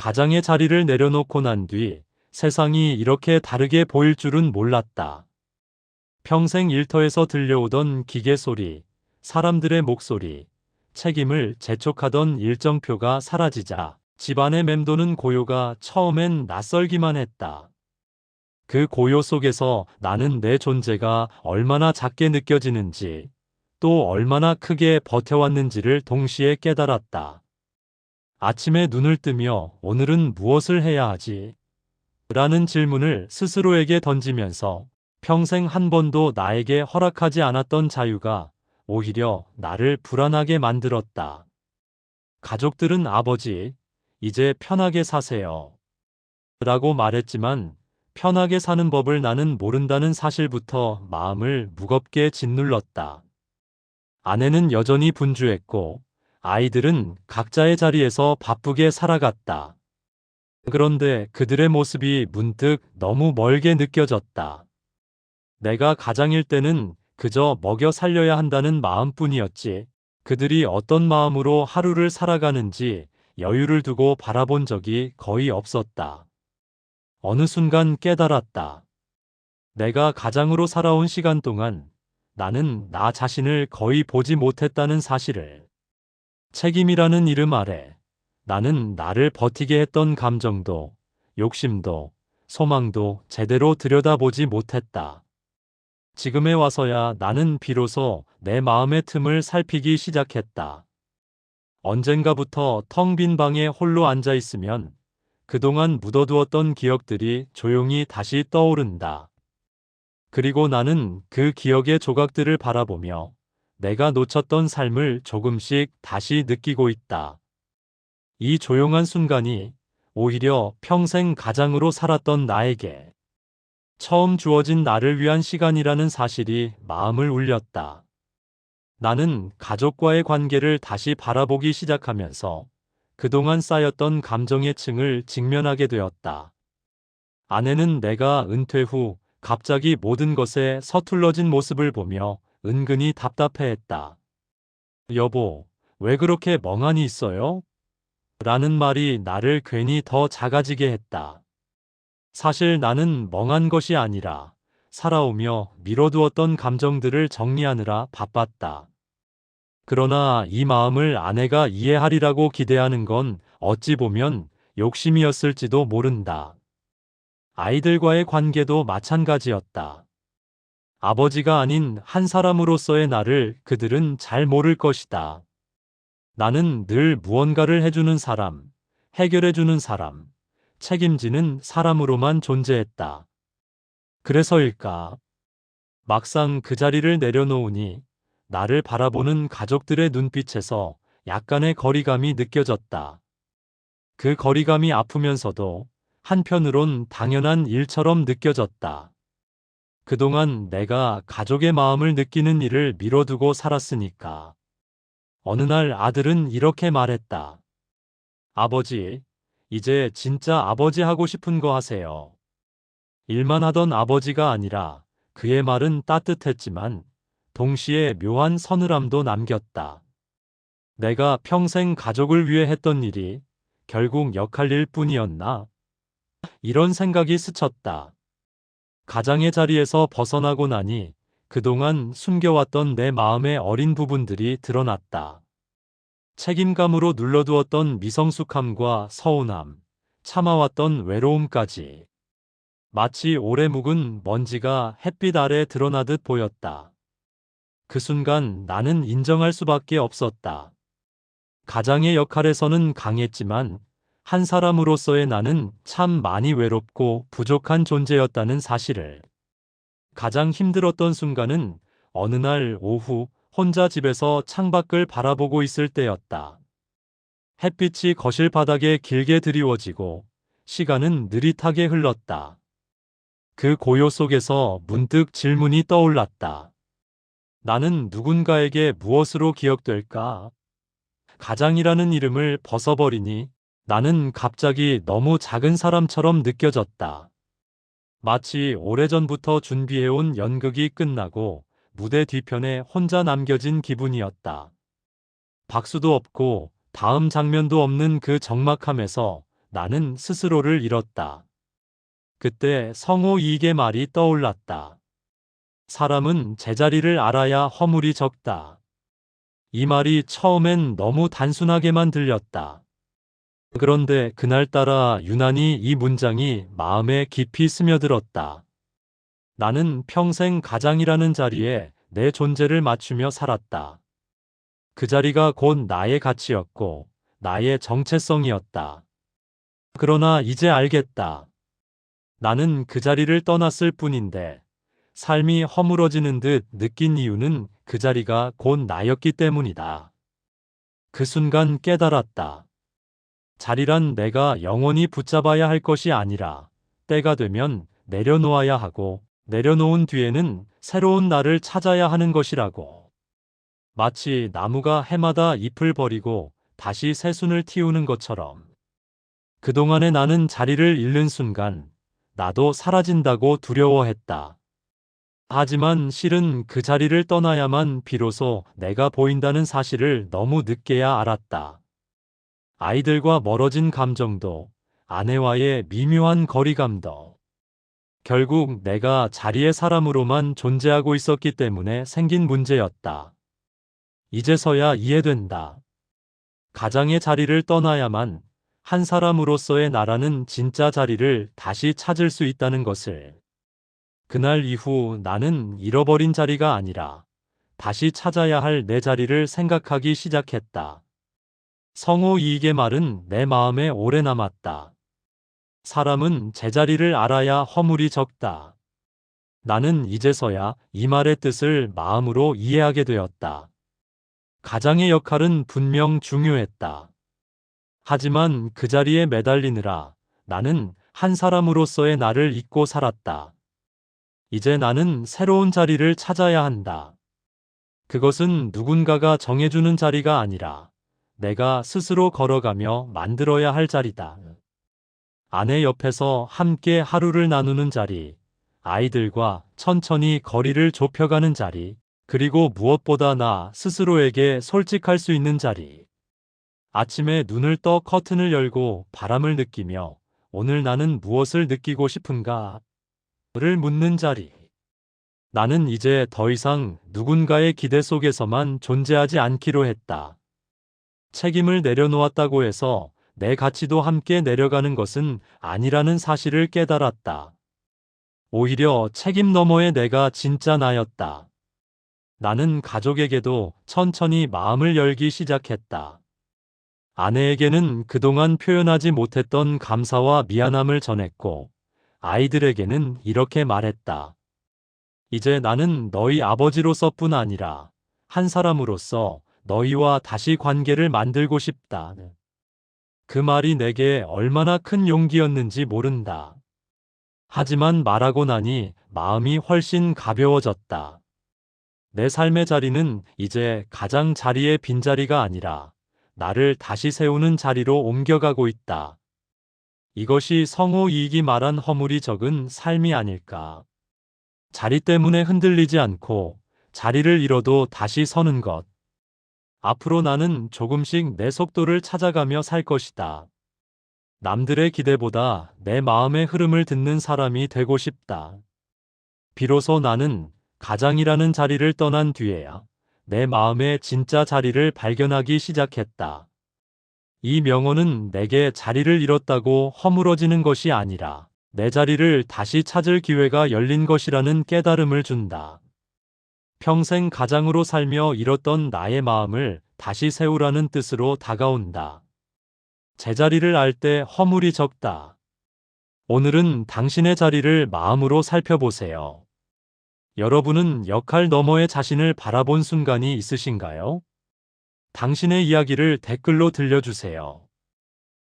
가장의 자리를 내려놓고 난 뒤 세상이 이렇게 다르게 보일 줄은 몰랐다. 평생 일터에서 들려오던 기계 소리, 사람들의 목소리, 책임을 재촉하던 일정표가 사라지자 집안에 맴도는 고요가 처음엔 낯설기만 했다. 그 고요 속에서 나는 내 존재가 얼마나 작게 느껴지는지, 또 얼마나 크게 버텨왔는지를 동시에 깨달았다. 아침에 눈을 뜨며 오늘은 무엇을 해야 하지? 라는 질문을 스스로에게 던지면서 평생 한 번도 나에게 허락하지 않았던 자유가 오히려 나를 불안하게 만들었다. 가족들은 아버지, 이제 편하게 사세요. 라고 말했지만 편하게 사는 법을 나는 모른다는 사실부터 마음을 무겁게 짓눌렀다. 아내는 여전히 분주했고 아이들은 각자의 자리에서 바쁘게 살아갔다. 그런데 그들의 모습이 문득 너무 멀게 느껴졌다. 내가 가장일 때는 그저 먹여 살려야 한다는 마음뿐이었지. 그들이 어떤 마음으로 하루를 살아가는지 여유를 두고 바라본 적이 거의 없었다. 어느 순간 깨달았다. 내가 가장으로 살아온 시간 동안 나는 나 자신을 거의 보지 못했다는 사실을. 책임이라는 이름 아래 나는 나를 버티게 했던 감정도, 욕심도, 소망도 제대로 들여다보지 못했다. 지금에 와서야 나는 비로소 내 마음의 틈을 살피기 시작했다. 언젠가부터 텅 빈 방에 홀로 앉아 있으면 그동안 묻어두었던 기억들이 조용히 다시 떠오른다. 그리고 나는 그 기억의 조각들을 바라보며 내가 놓쳤던 삶을 조금씩 다시 느끼고 있다. 이 조용한 순간이 오히려 평생 가장으로 살았던 나에게 처음 주어진 나를 위한 시간이라는 사실이 마음을 울렸다. 나는 가족과의 관계를 다시 바라보기 시작하면서 그동안 쌓였던 감정의 층을 직면하게 되었다. 아내는 내가 은퇴 후 갑자기 모든 것에 서툴러진 모습을 보며 은근히 답답해했다. 여보, 왜 그렇게 멍하니 있어요? 라는 말이 나를 괜히 더 작아지게 했다. 사실 나는 멍한 것이 아니라 살아오며 미뤄두었던 감정들을 정리하느라 바빴다. 그러나 이 마음을 아내가 이해하리라고 기대하는 건 어찌 보면 욕심이었을지도 모른다. 아이들과의 관계도 마찬가지였다. 아버지가 아닌 한 사람으로서의 나를 그들은 잘 모를 것이다. 나는 늘 무언가를 해주는 사람, 해결해주는 사람, 책임지는 사람으로만 존재했다. 그래서일까? 막상 그 자리를 내려놓으니 나를 바라보는 가족들의 눈빛에서 약간의 거리감이 느껴졌다. 그 거리감이 아프면서도 한편으론 당연한 일처럼 느껴졌다. 그동안 내가 가족의 마음을 느끼는 일을 미뤄두고 살았으니까. 어느 날 아들은 이렇게 말했다. 아버지, 이제 진짜 아버지 하고 싶은 거 하세요. 일만 하던 아버지가 아니라 그의 말은 따뜻했지만 동시에 묘한 서늘함도 남겼다. 내가 평생 가족을 위해 했던 일이 결국 역할일 뿐이었나? 이런 생각이 스쳤다. 가장의 자리에서 벗어나고 나니 그동안 숨겨왔던 내 마음의 어린 부분들이 드러났다. 책임감으로 눌러두었던 미성숙함과 서운함, 참아왔던 외로움까지. 마치 오래 묵은 먼지가 햇빛 아래 드러나듯 보였다. 그 순간 나는 인정할 수밖에 없었다. 가장의 역할에서는 강했지만 한 사람으로서의 나는 참 많이 외롭고 부족한 존재였다는 사실을. 가장 힘들었던 순간은 어느 날 오후 혼자 집에서 창밖을 바라보고 있을 때였다. 햇빛이 거실 바닥에 길게 드리워지고 시간은 느릿하게 흘렀다. 그 고요 속에서 문득 질문이 떠올랐다. 나는 누군가에게 무엇으로 기억될까? 가장이라는 이름을 벗어버리니 나는 갑자기 너무 작은 사람처럼 느껴졌다. 마치 오래전부터 준비해온 연극이 끝나고 무대 뒤편에 혼자 남겨진 기분이었다. 박수도 없고 다음 장면도 없는 그 적막함에서 나는 스스로를 잃었다. 그때 성호 이익의 말이 떠올랐다. 사람은 제자리를 알아야 허물이 적다. 이 말이 처음엔 너무 단순하게만 들렸다. 그런데 그날따라 유난히 이 문장이 마음에 깊이 스며들었다. 나는 평생 가장이라는 자리에 내 존재를 맞추며 살았다. 그 자리가 곧 나의 가치였고 나의 정체성이었다. 그러나 이제 알겠다. 나는 그 자리를 떠났을 뿐인데 삶이 허물어지는 듯 느낀 이유는 그 자리가 곧 나였기 때문이다. 그 순간 깨달았다. 자리란 내가 영원히 붙잡아야 할 것이 아니라 때가 되면 내려놓아야 하고 내려놓은 뒤에는 새로운 나를 찾아야 하는 것이라고. 마치 나무가 해마다 잎을 버리고 다시 새순을 틔우는 것처럼. 그동안의 나는 자리를 잃는 순간 나도 사라진다고 두려워했다. 하지만 실은 그 자리를 떠나야만 비로소 내가 보인다는 사실을 너무 늦게야 알았다. 아이들과 멀어진 감정도, 아내와의 미묘한 거리감도, 결국 내가 자리의 사람으로만 존재하고 있었기 때문에 생긴 문제였다. 이제서야 이해된다. 가장의 자리를 떠나야만 한 사람으로서의 나라는 진짜 자리를 다시 찾을 수 있다는 것을. 그날 이후 나는 잃어버린 자리가 아니라 다시 찾아야 할 내 자리를 생각하기 시작했다. 성호 이익의 말은 내 마음에 오래 남았다. 사람은 제자리를 알아야 허물이 적다. 나는 이제서야 이 말의 뜻을 마음으로 이해하게 되었다. 가장의 역할은 분명 중요했다. 하지만 그 자리에 매달리느라 나는 한 사람으로서의 나를 잊고 살았다. 이제 나는 새로운 자리를 찾아야 한다. 그것은 누군가가 정해주는 자리가 아니라 내가 스스로 걸어가며 만들어야 할 자리다. 아내 옆에서 함께 하루를 나누는 자리, 아이들과 천천히 거리를 좁혀가는 자리, 그리고 무엇보다 나 스스로에게 솔직할 수 있는 자리. 아침에 눈을 떠 커튼을 열고 바람을 느끼며 오늘 나는 무엇을 느끼고 싶은가? 를 묻는 자리. 나는 이제 더 이상 누군가의 기대 속에서만 존재하지 않기로 했다. 책임을 내려놓았다고 해서 내 가치도 함께 내려가는 것은 아니라는 사실을 깨달았다. 오히려 책임 너머의 내가 진짜 나였다. 나는 가족에게도 천천히 마음을 열기 시작했다. 아내에게는 그동안 표현하지 못했던 감사와 미안함을 전했고, 아이들에게는 이렇게 말했다. 이제 나는 너희 아버지로서뿐 아니라 한 사람으로서 너희와 다시 관계를 만들고 싶다. 그 말이 내게 얼마나 큰 용기였는지 모른다. 하지만 말하고 나니 마음이 훨씬 가벼워졌다. 내 삶의 자리는 이제 가장 자리의 빈자리가 아니라 나를 다시 세우는 자리로 옮겨가고 있다. 이것이 성호 이익이 말한 허물이 적은 삶이 아닐까. 자리 때문에 흔들리지 않고 자리를 잃어도 다시 서는 것. 앞으로 나는 조금씩 내 속도를 찾아가며 살 것이다. 남들의 기대보다 내 마음의 흐름을 듣는 사람이 되고 싶다. 비로소 나는 가장이라는 자리를 떠난 뒤에야 내 마음의 진짜 자리를 발견하기 시작했다. 이 명언은 내게 자리를 잃었다고 허물어지는 것이 아니라 내 자리를 다시 찾을 기회가 열린 것이라는 깨달음을 준다. 평생 가장으로 살며 잃었던 나의 마음을 다시 세우라는 뜻으로 다가온다. 제자리를 알 때 허물이 적다. 오늘은 당신의 자리를 마음으로 살펴보세요. 여러분은 역할 너머의 자신을 바라본 순간이 있으신가요? 당신의 이야기를 댓글로 들려주세요.